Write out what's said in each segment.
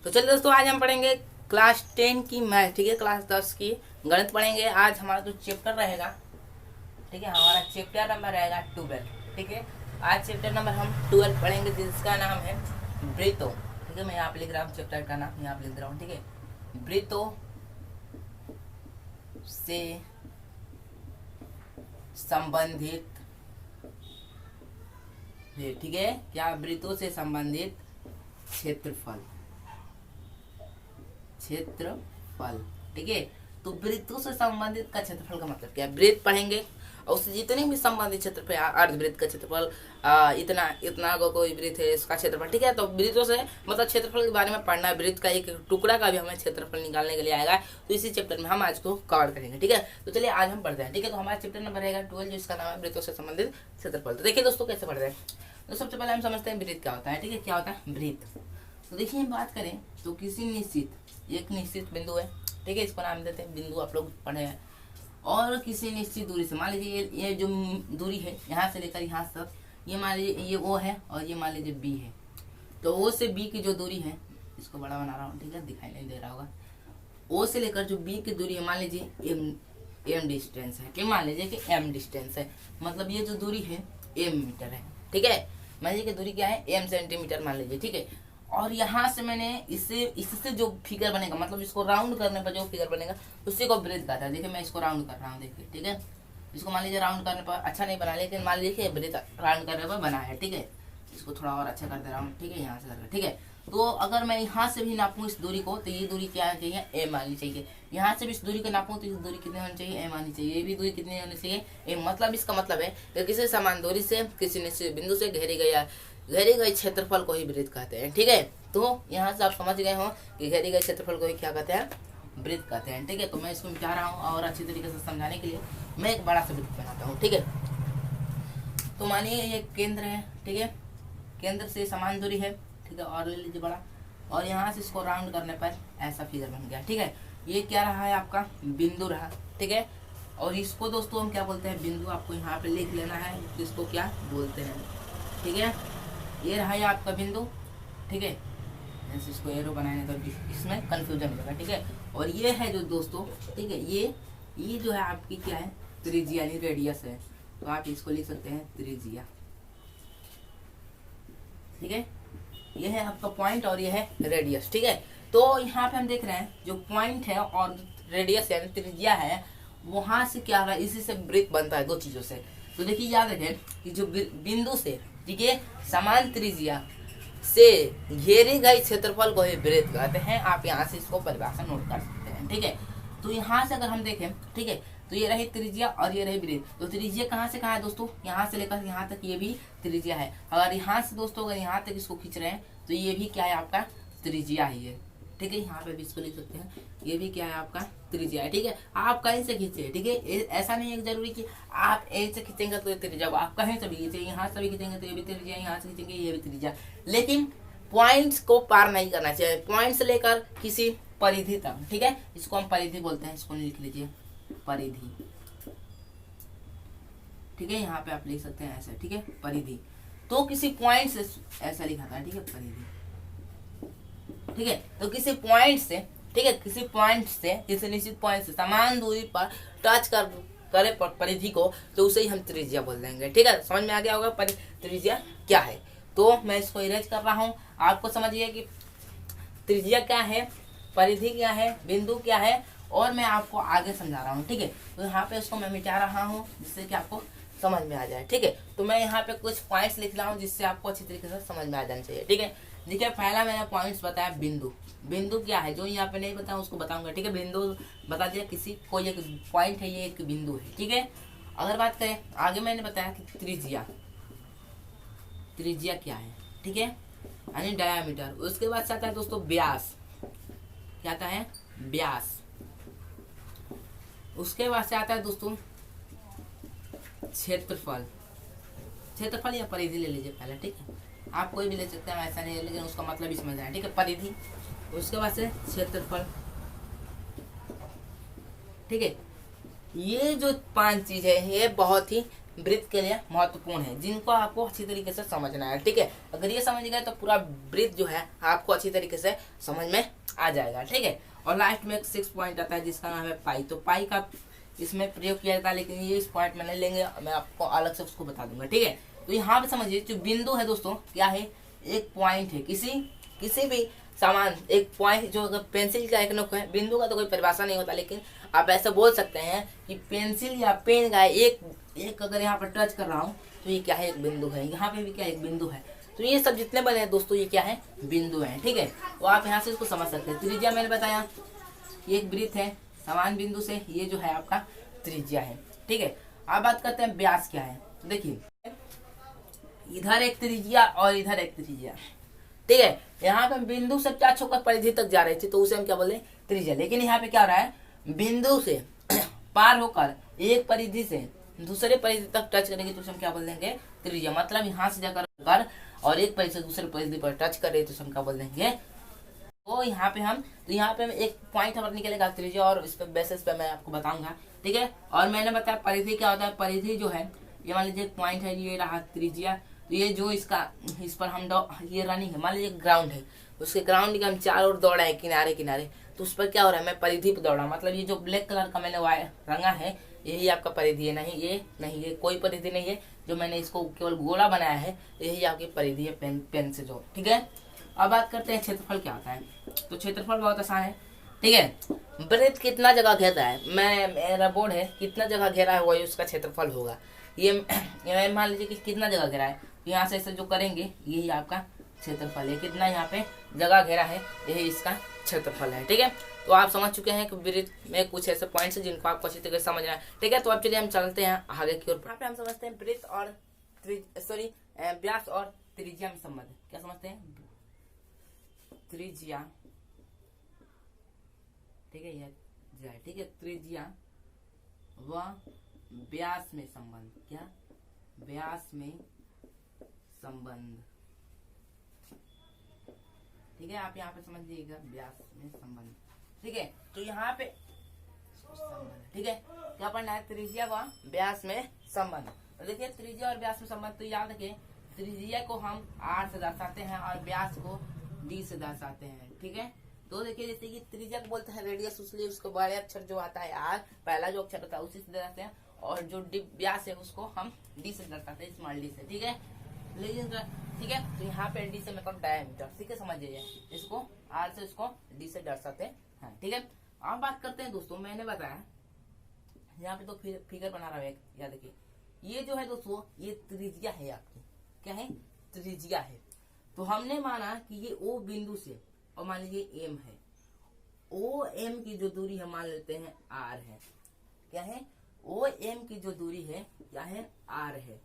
तो चलिए दोस्तों, आज हम पढ़ेंगे क्लास 10 की मैथ। ठीक है, क्लास 10 की गणित पढ़ेंगे। आज हमारा जो चैप्टर रहेगा, ठीक है, हमारा चैप्टर नंबर रहेगा 12। ठीक है, आज चैप्टर नंबर हम 12 पढ़ेंगे, जिसका नाम है वृत्तों। ठीक है, मैं यहाँ पे लिख रहा हूँ चैप्टर का नाम, यहाँ पे लिख रहा हूँ। ठीक है, वृत्तों से संबंधित। ठीक है, क्या? वृत्तों से संबंधित क्षेत्रफल। क्षेत्रफल, ठीक है। तो वृत्तों से संबंधित का क्षेत्रफल का मतलब क्या है? वृत्त पढ़ेंगे और उससे जितने भी संबंधित क्षेत्रफल, अर्धवृत्त का क्षेत्रफल, इतना इतना को कोई वृत्त है इसका क्षेत्रफल। ठीक है, तो वृत्तों से मतलब क्षेत्रफल के बारे में पढ़ना है। वृत्त का एक टुकड़ा का भी हमें क्षेत्रफल निकालने के लिए आएगा, तो इसी चैप्टर में हम आज को कवर करेंगे। ठीक है, तो चलिए आज हम पढ़ते हैं। ठीक है, तो हमारा चैप्टर नंबर रहेगा 12, जिसका नाम है वृत्तों से संबंधित क्षेत्रफल। तो देखिए दोस्तों, कैसे पढ़ते हैं। तो सबसे पहले हम समझते हैं वृत्त क्या होता है। ठीक है, क्या होता है वृत्त। तो देखिए, हम बात करें तो किसी एक निश्चित बिंदु है। ठीक है, इसको नाम देते हैं बिंदु, आप लोग पढ़े हैं। और किसी निश्चित दूरी से, मान लीजिए ये जो दूरी है यहाँ से लेकर यहाँ तक, ये मान लीजिए ये ओ है और ये मान लीजिए बी है। तो ओ से बी की जो दूरी है, इसको बड़ा बना रहा हूँ, ठीक है, दिखाई नहीं दे रहा होगा। ओ से लेकर जो बी की दूरी है, मान लीजिए एम डिस्टेंस है। क्या मान लीजिए कि एम डिस्टेंस है, मतलब ये जो दूरी है एम मीटर है। ठीक है, मान लीजिए कि दूरी क्या है, एम सेंटीमीटर मान लीजिए। ठीक है, और यहाँ से मैंने इससे जो फिगर बनेगा, मतलब इसको राउंड करने पर जो फिगर बनेगा उसी को वृत्त कहता है। देखिए, मैं इसको राउंड कर रहा हूँ, देखिए। ठीक है, इसको मान लीजिए राउंड करने पर अच्छा नहीं बना, लेकिन मान लीजिए वृत्त राउंड करने पर बना है। ठीक है, इसको थोड़ा और अच्छा कर दे रहा हूँ। ठीक है, यहाँ से करके। ठीक है, तो अगर मैं यहाँ से भी नापूँ इस दूरी को, तो ये दूरी क्या आनी चाहिए, एम आनी चाहिए। यहाँ से भी इस दूरी को नापूँ तो इस दूरी कितनी होनी चाहिए, एम आनी चाहिए। ये भी दूरी कितनी होनी चाहिए, एम। मतलब इसका मतलब है कि किसी समान दूरी से किसी निश्चित बिंदु से घेरी गई क्षेत्रफल को ही वृत्त कहते हैं। ठीक है, तो यहाँ से आप समझ गए हो कि घेरी गई क्षेत्रफल को ही क्या कहते हैं, वृत्त कहते हैं। ठीक है, तो मैं इसको मिटा रहा हूँ और अच्छी तरीके से समझाने के लिए मैं एक बड़ा सा वृत्त बनाता हूँ। ठीक है, तो मानिए ये केंद्र है। ठीक है, केंद्र से समान दूरी है। ठीक है, और ले लीजिए बड़ा, और यहाँ से इसको राउंड करने पर ऐसा फिगर बन गया। ठीक है, ये क्या रहा है, आपका बिंदु रहा। ठीक है, और इसको दोस्तों हम क्या बोलते हैं, बिंदु। आपको यहाँ पे लिख लेना है इसको क्या बोलते हैं। ठीक है, ये रहा है आपका बिंदु। ठीक है, जैसे इसको एरो बनाएंगे तो इसमें कंफ्यूजन हो जाएगा। ठीक है, और ये है जो दोस्तों, ठीक है, ये जो है आपकी क्या है, त्रिज्या यानी रेडियस है। तो आप इसको लिख सकते हैं त्रिज्या। ठीक है, ये है आपका पॉइंट और ये है रेडियस। ठीक है, तो यहाँ पे हम देख रहे हैं जो पॉइंट है और रेडियस यानी त्रिज्या है, वहां से क्या है, इसी से वृत्त बनता है, दो चीजों से। तो देखिए, याद रखें कि जो बिंदु से, ठीक है, समान त्रिज्या से घेरे गए क्षेत्रफल को ही वृत्त कहते हैं। आप यहाँ से इसको परिभाषा नोट कर सकते हैं। ठीक है, तो यहाँ से अगर हम देखें, ठीक है, तो ये रही त्रिज्या और ये रही वृत्त। तो त्रिज्या कहाँ से कहाँ है दोस्तों, यहाँ से लेकर यहाँ तक ये भी त्रिज्या है। अगर यहाँ से दोस्तों अगर यहाँ तक इसको खींच रहे हैं तो ये भी क्या है, आपका त्रिज्या ही है। ठीक है, यहाँ पे भी इसको लिख सकते हैं, ये भी क्या है, आपका त्रिज्या है। ठीक है, आप कहीं से खींचे। ठीक है, ऐसा नहीं है जरूरी कि आप ए से खींचेंगे तो ये त्रिज्या, आप कहीं से भी खींचे, यहाँ से भी खींचेंगे तो ये भी त्रिज्या, यहाँ से खींचेंगे ये भी त्रिज्या। लेकिन पॉइंट्स को पार नहीं करना चाहिए, पॉइंट से लेकर किसी परिधि तक। ठीक है, इसको हम परिधि बोलते हैं, इसको लिख लीजिए परिधि। ठीक है, यहाँ पे आप लिख सकते हैं ऐसे। ठीक है, परिधि तो किसी पॉइंट से ऐसा लिखा था। ठीक है, परिधि। ठीक है, तो किसी पॉइंट से, ठीक है, किसी पॉइंट से, किसी निश्चित पॉइंट से समान दूरी पर टच करे परिधि को, तो उसे ही हम त्रिज्या बोल देंगे। ठीक है, समझ में आ गया होगा त्रिज्या क्या है। तो मैं इसको इरेज कर रहा हूँ, आपको समझिए कि त्रिज्या क्या है, परिधि क्या है, बिंदु क्या है, और मैं आपको आगे समझा रहा हूँ। ठीक है, तो यहाँ पे इसको मैं मिटा रहा हूँ जिससे कि आपको समझ में आ जाए। ठीक है, तो मैं यहाँ पे कुछ पॉइंट्स लिख रहा हूँ जिससे आपको अच्छी तरीके से समझ में आ जाना चाहिए। ठीक है, देखिए, पहला मैंने पॉइंट्स बताया बिंदु। बिंदु क्या है, जो यहाँ पे नहीं बताया उसको बताऊंगा। ठीक है, बिंदु बता दिया, किसी कोई एक पॉइंट है, ये एक बिंदु है। ठीक है, अगर बात करें आगे, मैंने बताया कि त्रिज्या, त्रिज्या क्या है, ठीक है, यानी डायामीटर। उसके बाद आता है दोस्तों व्यास, क्या आता है, व्यास। उसके बाद से आता है दोस्तों क्षेत्रफल। क्षेत्रफल या परिधि ले लीजिए पहले। ठीक है, आप कोई भी ले सकते हैं, ऐसा नहीं है, लेकिन उसका मतलब ही समझ आए। ठीक है, परिधि। उसके बाद से क्षेत्रफल। ठीक है, ये जो 5 चीज है ये बहुत ही वृत्त के लिए महत्वपूर्ण है, जिनको आपको अच्छी तरीके से समझना है। ठीक है, अगर ये समझ गए तो पूरा वृत्त जो है आपको अच्छी तरीके से समझ में आ जाएगा। ठीक है, और लास्ट में एक 6 पॉइंट आता है जिसका नाम है पाई। तो पाई का इसमें प्रयोग किया जाता है, लेकिन ये इस पॉइंट में नहीं लेंगे, मैं आपको अलग से उसको बता दूंगा। ठीक है, तो यहाँ पे समझिए जो बिंदु है दोस्तों क्या है, एक पॉइंट है। किसी भी सामान एक पॉइंट, जो अगर पेंसिल का एक नोक है, बिंदु का तो कोई परिभाषा नहीं होता, लेकिन आप ऐसा बोल सकते हैं कि पेंसिल या पेन का एक अगर यहाँ पर टच कर रहा हूँ तो ये क्या है, एक बिंदु है। यहाँ पे भी क्या एक बिंदु है। तो ये सब जितने बने हैं दोस्तों ये क्या है, बिंदु है। ठीक है, तो आप यहाँ से इसको समझ सकते हैं। त्रिज्या मैंने बताया, ये एक वृत्त है समान बिंदु से, ये जो है आपका त्रिज्या है। ठीक है, अब बात करते हैं व्यास क्या है। तो देखिए इधर एक त्रिज्या और इधर एक त्रिज्या। ठीक है, यहाँ पे बिंदु से क्या छोकर परिधि तक जा रही थी तो उसे हम क्या बोले, त्रिज्या। लेकिन यहाँ पे क्या हो रहा है, बिंदु से पार होकर एक परिधि से दूसरे परिधि तक टच करेंगे तो उसे हम क्या बोल देंगे, त्रिज्या। मतलब यहाँ से जाकर और एक परिधि से दूसरे परिधि पर टच करे तो हम क्या बोल देंगे। तो यहाँ पे हम एक पॉइंट हमारा निकलेगा त्रिज्या, और इस पे बेसिस पे मैं आपको बताऊंगा। ठीक है, और मैंने बताया परिधि क्या होता है। परिधि जो है, ये मान लीजिए पॉइंट है, ये रहा त्रिज्या। तो ये जो इस पर हम ये रनिंग है, मान लीजिए ग्राउंड है, उसके ग्राउंड के हम चारों ओर दौड़ा है किनारे किनारे, तो उस पर क्या हो रहा है, मैं परिधि पर दौड़ा। मतलब ये जो ब्लैक कलर का मैंने रंगा है यही आपका परिधि है। नहीं ये कोई परिधि नहीं है, जो मैंने इसको केवल गोला बनाया है यही आपकी परिधि है पेन से जो। ठीक है, अब बात करते हैं क्षेत्रफल क्या होता है। तो क्षेत्रफल बहुत आसान है। ठीक है, वृत्त कितना जगह घेरा है, मेरा बोर्ड है कितना जगह घेरा है वही उसका क्षेत्रफल होगा। ये मान लीजिए कि कितना जगह घेरा है, यहाँ से जो करेंगे यही आपका क्षेत्रफल है। कितना यहाँ पे जगह घेरा है यही इसका क्षेत्रफल है। ठीक है, तो आप समझ चुके हैं कि वृत्त में कुछ ऐसे पॉइंट्स हैं जिनको आपको अच्छी तरीके से समझना है। ठीक है, तो अब चलिए हम चलते हैं आगे की ओर। यहाँ पे हम समझते हैं वृत्त और व्यास और त्रिज्या में संबंध। क्या समझते हैं, त्रिज्या। ठीक है, यह ठीक है, त्रिज्या व व्यास में संबंध। क्या, व्यास में संबंध। ठीक है, आप यहाँ पे समझ लीजिएगा व्यास में संबंध। ठीक है, तो यहाँ पे संबंध। ठीक है, क्या पढ़ना है, त्रिज्या व व्यास में संबंध। तो देखिए त्रिज्या और व्यास में संबंध, तो याद रखिए त्रिज्या को हम r से दर्शाते हैं और व्यास को d से दर्शाते हैं। ठीक है, तो देखिए जैसे कि त्रिज्या को बोलते हैं रेडियस, उसलिए उसको बड़े अक्षर जो आता है r, पहला जो अक्षर होता है उसी से दर्शाते हैं, और जो व्यास है उसको हम d से दर्शाते हैं, स्मॉल d से। ठीक है, लेकिन ठीक है, तो यहाँ पे d से मतलब डायमीटर। ठीक है, समझिए इसको r से इसको d से दर्शाते हैं। ठीक है, अब बात करते हैं दोस्तों, मैंने बताया यहाँ पे तो फिगर बना रहा है, याद देखिए ये जो है दोस्तों ये त्रिज्या है आपकी। क्या है, त्रिज्या है। तो हमने माना कि ये O बिंदु से, और मान लीजिए M है, O M की जो दूरी हम मान लेते हैं R है। क्या है, O M की जो दूरी है क्या है, R है।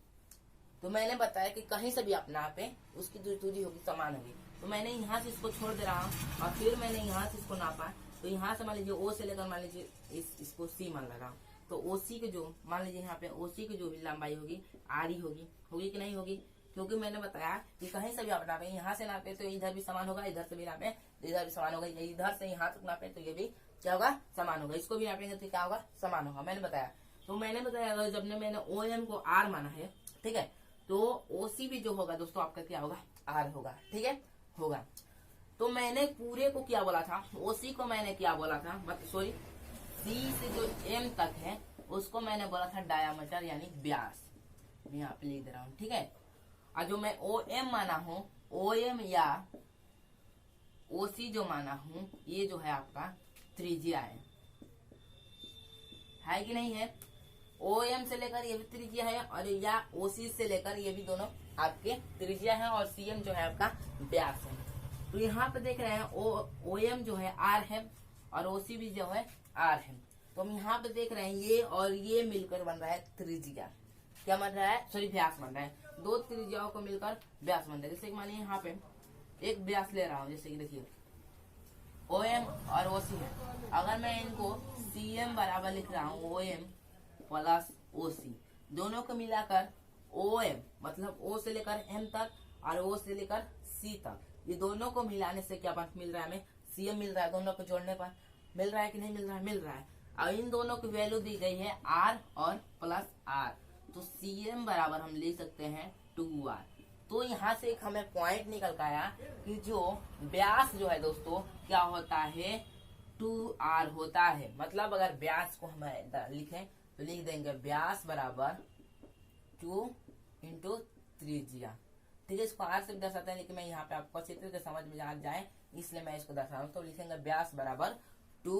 तो मैंने बताया कि कहीं से भी आप नापे उसकी जो दूरी होगी समान होगी। तो मैंने यहाँ से इसको छोड़ दे रहा हूँ और फिर मैंने यहाँ से इसको नापा। तो यहाँ से मान लीजिए O से लेकर मान लीजिए इसको C मान लगा, तो OC के जो मान लीजिए यहाँ पे OC की जो भी लंबाई होगी RE होगी कि नहीं होगी, क्योंकि मैंने बताया कि कहीं से भी आप नापे, यहाँ से नापे तो इधर भी समान होगा, इधर से भी नापे तो इधर भी समान होगा, इधर से यहाँ तक नापे तो ये भी क्या होगा, समान होगा। इसको भी नापेंगे तो क्या होगा, समान होगा। मैंने बताया, तो मैंने बताया जब मैंने OM को R माना है, ठीक है, तो OC भी जो होगा दोस्तों आपका क्या होगा, R होगा। ठीक है, होगा। तो मैंने पूरे को क्या बोला था, OC को मैंने क्या बोला था, सॉरी C से जो M तक है उसको मैंने बोला था डायामीटर यानी व्यास। मैं यहाँ पे लिख दे रहा हूँ। ठीक है, और जो मैं OM माना हूँ, OM या OC जो माना हूँ, ये जो है आपका त्रिज्या है कि नहीं है। OM से लेकर ये भी त्रिज्या है, और या OC से लेकर ये भी दोनों आपके त्रिज्या है, और CM जो है आपका व्यास है। तो यहाँ पे देख रहे हैं OM जो है R है और OC भी जो है R है। तो हम यहाँ पे देख रहे हैं ये और ये मिलकर बन रहा है त्रिज्या। क्या बन रहा है, सॉरी व्यास बन रहा है। दो त्रिज्याओं को मिलकर व्यास बन रहा है। जैसे मान लीजिए यहाँ पे एक व्यास ले रहा हूँ, जैसे कि देखिए OM और OC है। अगर मैं इनको CM बराबर लिख रहा हूँ OM प्लस OC, दोनों को मिलाकर OM मतलब O से लेकर M तक और O से लेकर C तक, ये दोनों को मिलाने से क्या मिल रहा है, हमें CM मिल रहा है। दोनों को जोड़ने पर मिल रहा है कि नहीं मिल रहा है, मिल रहा है। और इन दोनों की वैल्यू दी गई है R और प्लस R। तो CM बराबर हम ले सकते हैं 2R। तो यहाँ से एक हमें पॉइंट निकल के आया कि जो व्यास जो है दोस्तों क्या होता है 2R होता है। मतलब अगर व्यास को हम लिखें तो लिख देंगे व्यास बराबर 2 इंटू त्रिज्या। ठीक है, इसको R से भी दर्शाते हैं, लेकिन मैं यहाँ पे आपको अच्छी तरह से समझ में आ जाए इसलिए मैं इसको दर्शा रहा हूँ। तो लिखेंगे व्यास बराबर 2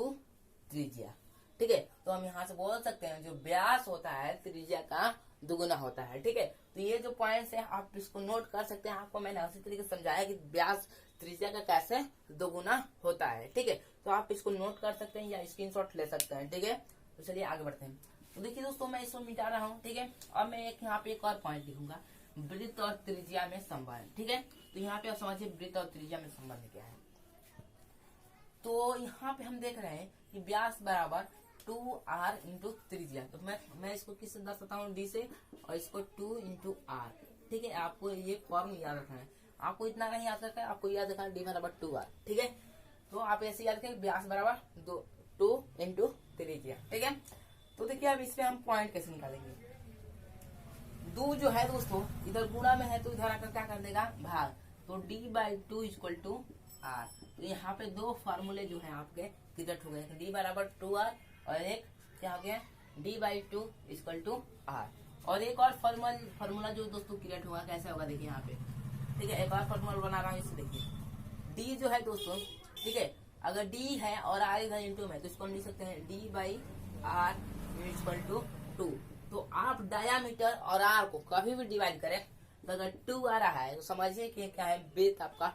त्रिज्या। ठीक है, तो हम यहाँ से बोल सकते हैं जो व्यास होता है त्रिज्या का दुगुना होता है। ठीक है, तो ये जो पॉइंट्स है आप इसको नोट कर सकते हैं। आपको मैंने अच्छी तरीके से समझाया कि व्यास त्रिज्या का कैसे दुगुना होता है। ठीक है, तो आप इसको नोट कर सकते हैं या स्क्रीनशॉट ले सकते हैं। ठीक है, तो चलिए आगे बढ़ते हैं। तो देखिए दोस्तों मैं इसको मिटा रहा हूँ। ठीक है, अब मैं एक यहाँ पे एक और पॉइंट लिखूंगा, वृत्त और त्रिज्या में संबंध। ठीक है, तो यहाँ पे आप समझिए वृत्त और त्रिज्या में संबंध क्या है। तो यहाँ पे हम देख रहे हैं कि व्यास बराबर 2R इंटू त्रिज्या। तो मैं इसको किससे दर्शाता हूँ, D से, और इसको 2 इंटू R। ठीक है, आपको ये फॉर्म याद रखना है। आपको इतना नहीं याद रखना है, आपको याद रखना है D बराबर 2R। ठीक है, तो आप ऐसे याद रखें व्यास बराबर 2 इंटू त्रिज्या। ठीक है, तो देखिए अब इसमें हम पॉइंट कैसे निकालेंगे। 2 जो है दोस्तों इधर गुणा में है तो इधर आकर क्या कर देगा भाग। तो D/2 इक्वल टू R। तो यहाँ पे दो फार्मूले जो है आपके क्रिएट हो गए, D बराबर 2R और एक क्या हो गया D/2 इक्वल टू R। और एक और फार्मूला जो दोस्तों क्रिएट होगा कैसे होगा देखिए यहाँ पे। ठीक है, एक और फार्मूला बना रहा हूँ, इसे देखिए। D जो है दोस्तों, ठीक है, अगर D है और R इधर इंटू में तो इसको हम लिख सकते हैं D/R इक्वल टू 2। तो आप डायामीटर और R को कभी भी डिवाइड करें तो अगर 2 आ रहा है तो समझिए कि क्या है ब्रेथ आपका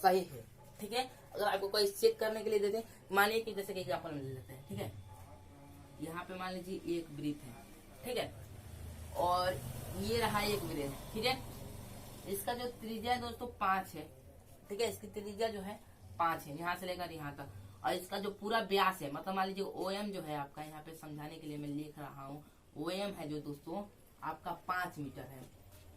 सही है। ठीक है, अगर आपको कोई चेक करने के लिए देते हैं, मानिए कि जैसे कि एग्जाम्पल ले लेते हैं। ठीक है, यहाँ पे मान लीजिए एक ब्रेथ है। ठीक है, और ये रहा एक ब्रेथ। ठीक है, इसका जो त्रिज्या है दोस्तों 5 है। ठीक है, इसकी त्रिज्या जो है 5 है यहाँ से लेकर यहाँ तक। और इसका जो पूरा व्यास है, मतलब मान लीजिए OM जो है आपका, यहाँ पे समझाने के लिए मैं लिख रहा हूँ, OM है जो दोस्तों आपका 5 मीटर है।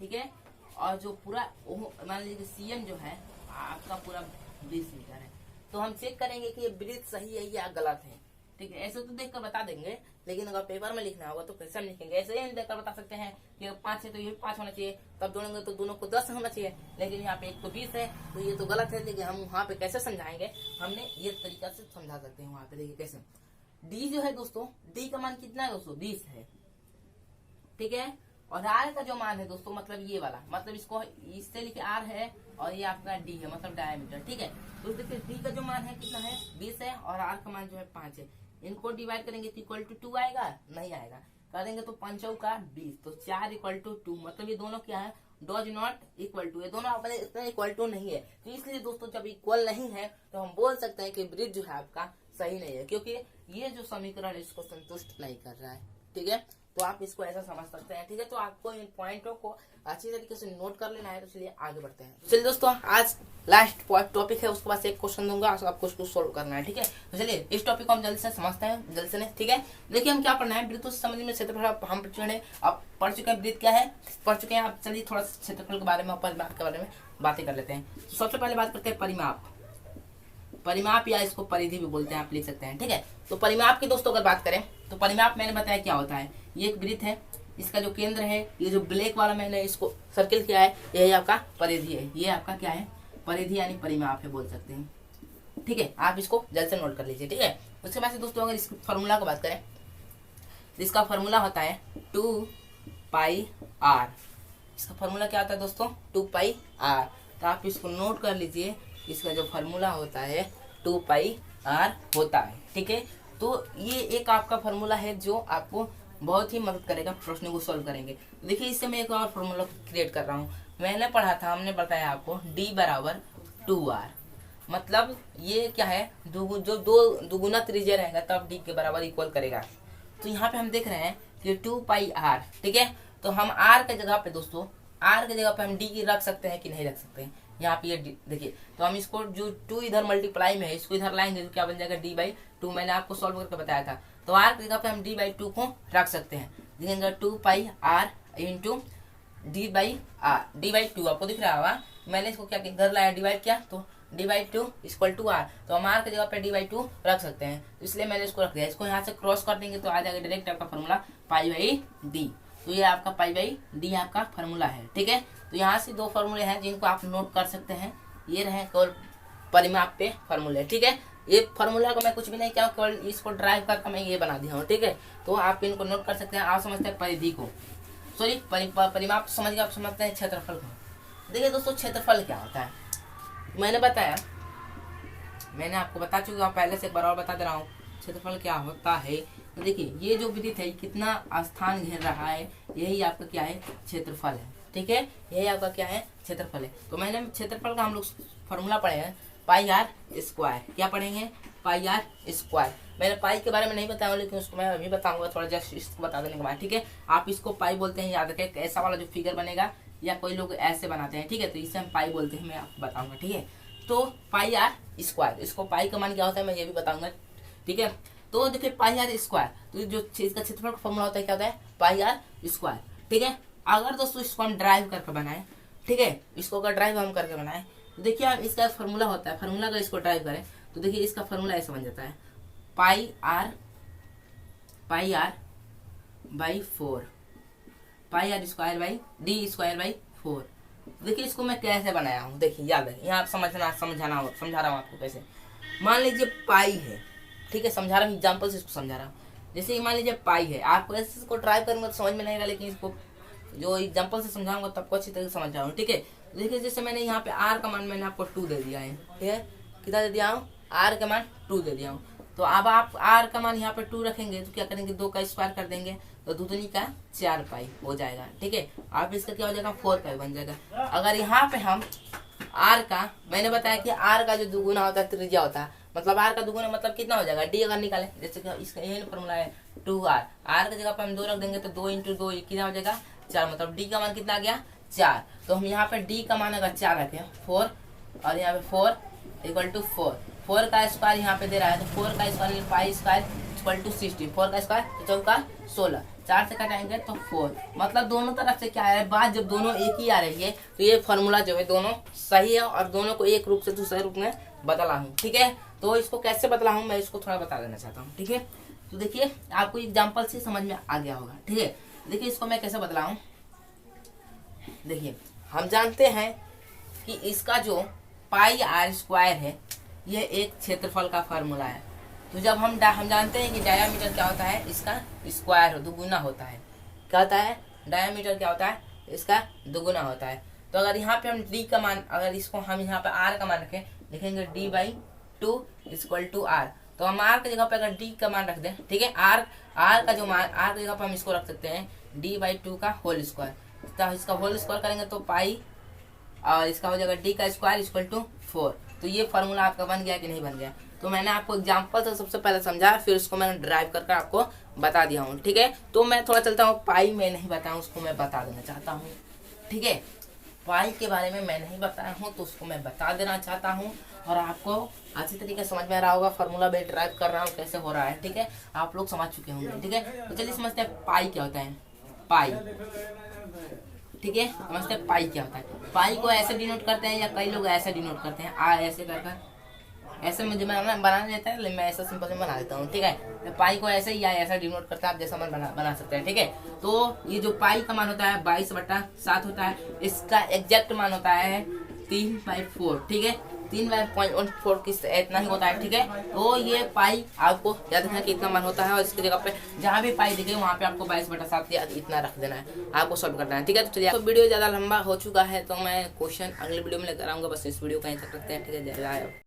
ठीक है, और जो पूरा मान लीजिए CM जो है आपका पूरा 20 मीटर है। तो हम चेक करेंगे कि ये ब्रीथ सही है या गलत है। ठीक है, ऐसे तो देखकर बता देंगे, लेकिन अगर पेपर में लिखना होगा तो कैसे हम लिखेंगे, ऐसे ही देखकर बता सकते हैं कि 5 है तो ये 5 होना चाहिए, तब जोड़ेंगे तो दोनों को 10 होना चाहिए। लेकिन यहाँ पे एक तो 20 है तो ये तो गलत है। लेकिन हम वहाँ पे कैसे समझाएंगे, हमने ये तरीका से समझा सकते हैं। वहाँ पे देखिए कैसे D जो है दोस्तों, D का मान कितना है दोस्तों 20 है। ठीक है, और R का जो मान है दोस्तों मतलब ये वाला, मतलब इसको इससे लिखे R है और ये आपका D है मतलब डायमीटर। ठीक है, तो देखिए D का जो मान है कितना है 20 है और R का मान जो है 5 है। इनको डिवाइड करेंगे तो इक्वल टू 2 आएगा, नहीं आएगा। करेंगे तो 5 का 20, तो 4 इक्वल टू 2, मतलब ये दोनों क्या है डॉज नॉट इक्वल टू, ये दोनों अपने इतना इक्वल टू नहीं है। तो इसलिए दोस्तों जब इक्वल नहीं है तो हम बोल सकते हैं कि ब्रिज जो है आपका सही नहीं है, क्योंकि ये जो समीकरण इसको संतुष्ट नहीं कर रहा है। ठीक है, तो आप इसको ऐसा समझ सकते हैं। ठीक है, तो आपको इन पॉइंटों को अच्छी तरीके से नोट कर लेना है। तो चलिए आगे बढ़ते हैं। चलिए दोस्तों आज लास्ट टॉपिक है, उसके बाद एक क्वेश्चन दूंगा, आपको उसको सोल्व करना है। ठीक है, तो चलिए इस टॉपिक को हम जल्दी से समझते हैं, जल्दी से। ठीक है, देखिए हम क्या पढ़ना है, वृत्त संबंधी में क्षेत्रफल हम आप पढ़ चुके हैं, वृत्त क्या है पढ़ चुके हैं आप। चलिए थोड़ा क्षेत्रफल के बारे में परिमाप के बारे में बातें कर लेते हैं। तो सबसे पहले बात करते हैं परिमाप या इसको परिधि भी बोलते हैं, आप लिख सकते हैं। ठीक है, तो परिमाप की दोस्तों अगर बात करें तो परिमाप मैंने बताया क्या होता है। ये एक वृत्त है, इसका जो केंद्र है, ये जो ब्लैक वाला मैंने इसको सर्किल किया है, यही आपका परिधि है। ये आपका क्या है परिधि यानी परिमाप है बोल सकते हैं। ठीक है, आप इसको जल्द से नोट कर लीजिए। ठीक है, उसके बाद से दोस्तों अगर इसकी फॉर्मूला की बात करें तो इसका फॉर्मूला होता है 2πr। इसका फॉर्मूला क्या होता है दोस्तों 2πr। तो आप इसको नोट कर लीजिए, इसका जो फॉर्मूला होता है 2πr होता है। ठीक है, तो ये एक आपका फॉर्मूला है जो आपको बहुत ही मदद करेगा प्रश्नों को सॉल्व करेंगे। देखिए इससे मैं एक और फॉर्मूला क्रिएट कर रहा हूँ। मैंने पढ़ा था, हमने बताया आपको D बराबर 2R, मतलब ये क्या है जो दो दुगुना त्रिज्या रहेगा तब D के बराबर इक्वल करेगा। तो यहाँ पे हम देख रहे हैं कि 2πr। ठीक है, तो हम R के जगह पे दोस्तों R के जगह पे हम D की रख सकते हैं कि नहीं रख सकते हैं। यहाँ पे ये देखिए, तो हम इसको जो 2 इधर मल्टीप्लाई में है इसको इधर लाएंगे तो क्या बन जाएगा D/2। मैंने आपको सॉल्व करके बताया था। तो R की जगह पे हम D/2 को रख सकते हैं, देखेंगे 2πr इंटू D/2 आपको दिख रहा होगा। मैंने इसको क्या इधर लाया डिवाइड किया तो D/2 इक्वल टू R। तो हम R की जगह पे D/2 रख सकते हैं, इसलिए मैंने इसको रख दिया। इसको यहाँ से क्रॉस कर देंगे तो आ जाएगा डायरेक्ट आपका फॉर्मूला π/D। तो ये आपका पाई बाई डी आपका फार्मूला है। ठीक है, तो यहाँ से दो फार्मूले हैं जिनको आप नोट कर सकते हैं। ये रहे केवल परिमाप पे फार्मूले। ठीक है, ये फार्मूला को मैं कुछ भी नहीं किया, केवल इसको ड्राइव करके मैं ये बना दिया हूँ। ठीक है, तो आप इनको नोट कर सकते हैं। आप समझते हैं परिधि को, सॉरी परिमाप समझ के आप समझते हैं क्षेत्रफल को। देखिए दोस्तों, क्षेत्रफल क्या होता है मैंने बताया, मैंने आपको बता चुका हूँ पहले से, एक बार और बता दे रहा हूँ क्षेत्रफल क्या होता है। तो देखिए ये जो वृत्त है कितना स्थान घेर रहा है, यही आपका क्या है क्षेत्रफल है। ठीक है, यही आपका क्या है क्षेत्रफल है। तो मैंने क्षेत्रफल का हम लोग फॉर्मूला पढ़े हैं पाई आर स्क्वायर। क्या पढ़ेंगे? Pi are square. मैंने पाई के बारे में नहीं बताया लेकिन उसको मैं अभी बताऊंगा थोड़ा, जस्ट इसको बता देने के बाद। ठीक है, आप इसको पाई बोलते हैं, याद रखें। ऐसा वाला जो फिगर बनेगा या कोई लोग ऐसे बनाते हैं, ठीक है, तो इसे हम पाई बोलते हैं, मैं आपको बताऊंगा। ठीक है, तो पाई आर स्क्वायर, इसको पाई का मान क्या होता है मैं ये भी बताऊंगा। ठीक है, तो देखिए पाई आर स्क्वायर, तो जो इसका क्षेत्रफल का फॉर्मूला होता है क्या होता है? Pi are square. ठीक है, अगर दोस्तों इसको हम ड्राइव करके बनाए, ठीक है, इसको अगर ड्राइव हम करके बनाए तो देखिए हम इसका फॉर्मूला होता है, फॉर्मूला अगर इसको ड्राइव करें तो देखिए इसका फॉर्मूला ऐसे बन जाता है pi r by 4, pi are square by d square by 4। देखिए इसको मैं कैसे बनाया हूँ, देखिए याद है, यहाँ समझा रहा हूँ आपको कैसे। मान लीजिए पाई है, ठीक है, समझा रहा हूँ एग्जाम्पल से इसको समझा रहा हूँ। जैसे मान लीजिए पाई है, आपको ऐसे इसको ड्राइव करूंगा तो समझ में नहीं आएगा, लेकिन इसको जो एग्जाम्पल से समझाऊंगा तब आपको अच्छी तरह से समझ जाऊंगा। ठीक है, देखिए जैसे मैंने यहाँ पे आर का मान मैंने आपको 2 दे दिया है। ठीक है, कितना दे दिया हूँ? आर का मान 2 दे दिया हूँ। तो अब आप आर का मान यहाँ पे 2 रखेंगे तो क्या करेंगे, 2 का स्क्वायर कर देंगे तो 2 दूनी का 4 पाई हो जाएगा। ठीक है, आप इसका क्या हो जाएगा 4 पाई बन जाएगा। अगर यहाँ पे हम आर का, मैंने बताया कि आर का जो दुगुना होता है त्रिज्या होता है, मतलब आर का दुगुना मतलब कितना हो जाएगा, डी अगर निकाले, जैसे कि इसका यही फॉर्मूला है 2r, आर की जगह पे हम 2 रख देंगे तो 2 × 2 कितना हो जाएगा 4, मतलब डी का मान कितना आ गया 4। तो हम यहाँ पे डी का मान अगर 4 रखें 4 और यहाँ पे 4 = 4 का स्क्वायर यहाँ पे दे रहा है, तो 4 का स्क्वायर पाई स्क्वायर = 60, 4 का स्क्वायर तो चौका 16, 4 से कटाएंगे तो 4, मतलब दोनों तरफ से क्या आ रहा है बात, जब दोनों एक ही आ रही है तो ये फॉर्मूला जो है दोनों सही है और दोनों को एक रूप से दूसरे रूप में बदला हूँ। ठीक है, तो इसको कैसे बदला हूँ मैं इसको थोड़ा बता देना चाहता हूँ। ठीक है, तो देखिए आपको एग्जाम्पल से समझ में आ गया होगा। ठीक है, देखिए इसको मैं कैसे बदला हूँ। देखिए हम जानते हैं कि इसका जो पाई आर स्क्वायर है यह एक क्षेत्रफल का फार्मूला है। तो जब हम जानते हैं कि डायामीटर क्या होता है, इसका स्क्वायर दुगुना होता है। क्या होता है? डायामीटर क्या होता है? इसका दुगुना होता है। तो अगर यहाँ पे हम डी का मान, अगर इसको हम यहाँ पे आर का मान रखें, लिखेंगे d/2 = r, तो हम आर की जगह पे अगर डी का मान रख दें, ठीक है, आर का जो मान, आर की जगह पे हम इसको रख सकते हैं d/2 का होल स्क्वायर, तो इसका होल स्क्वायर करेंगे तो पाई और इसका हो जाएगा डी का स्क्वायर = 4। तो ये फार्मूला आपका बन गया कि नहीं बन गया? तो मैंने आपको एग्जांपल से सबसे पहले समझाया, फिर उसको मैंने ड्राइव करके आपको बता दिया हूँ। ठीक है, तो मैं थोड़ा चलता हूँ, पाई में नहीं बताया उसको मैं बता देना चाहता हूँ। ठीक है, पाई के बारे में मैं नहीं बताया हूँ तो उसको मैं बता देना चाहता हूँ और आपको अच्छी तरीके से समझ में आ रहा होगा। फार्मूला में ड्राइव कर रहा हूँ कैसे हो रहा है। ठीक है, आप लोग समझ चुके होंगे। ठीक है, तो चलिए समझते हैं पाई क्या होता है। पाई, ठीक है, समझते हैं पाई क्या होता है। पाई को ऐसे डिनोट करते हैं या कई लोग ऐसे डिनोट करते हैं, ऐसे कर ऐसे मुझे बना लेता है, लेकिन मैं ऐसा सिंपल से बना देता हूँ। ठीक है, तो पाई को ऐसे या ऐसा डिनोट करता है, आप जैसा मन बना सकते हैं। ठीक है, तो ये जो पाई का मान होता है 22/7 होता है, इसका एग्जैक्ट मान होता है 3/4। ठीक है, 3/4 किस इतना ही होता है। ठीक है, तो ये पाई आपको याद रखना कि इतना मान होता है और इसकी जगह पे जहाँ भी पाई दिखे वहाँ पे आपको 22/7 इतना रख देना है, आपको सॉल्व करना है। ठीक है, तो चलिए, तो वीडियो ज़्यादा लंबा हो चुका है तो मैं क्वेश्चन अगले वीडियो में लेकर आऊँगा। बस इस वीडियो को यहीं तक रखते हैं। ठीक है, जय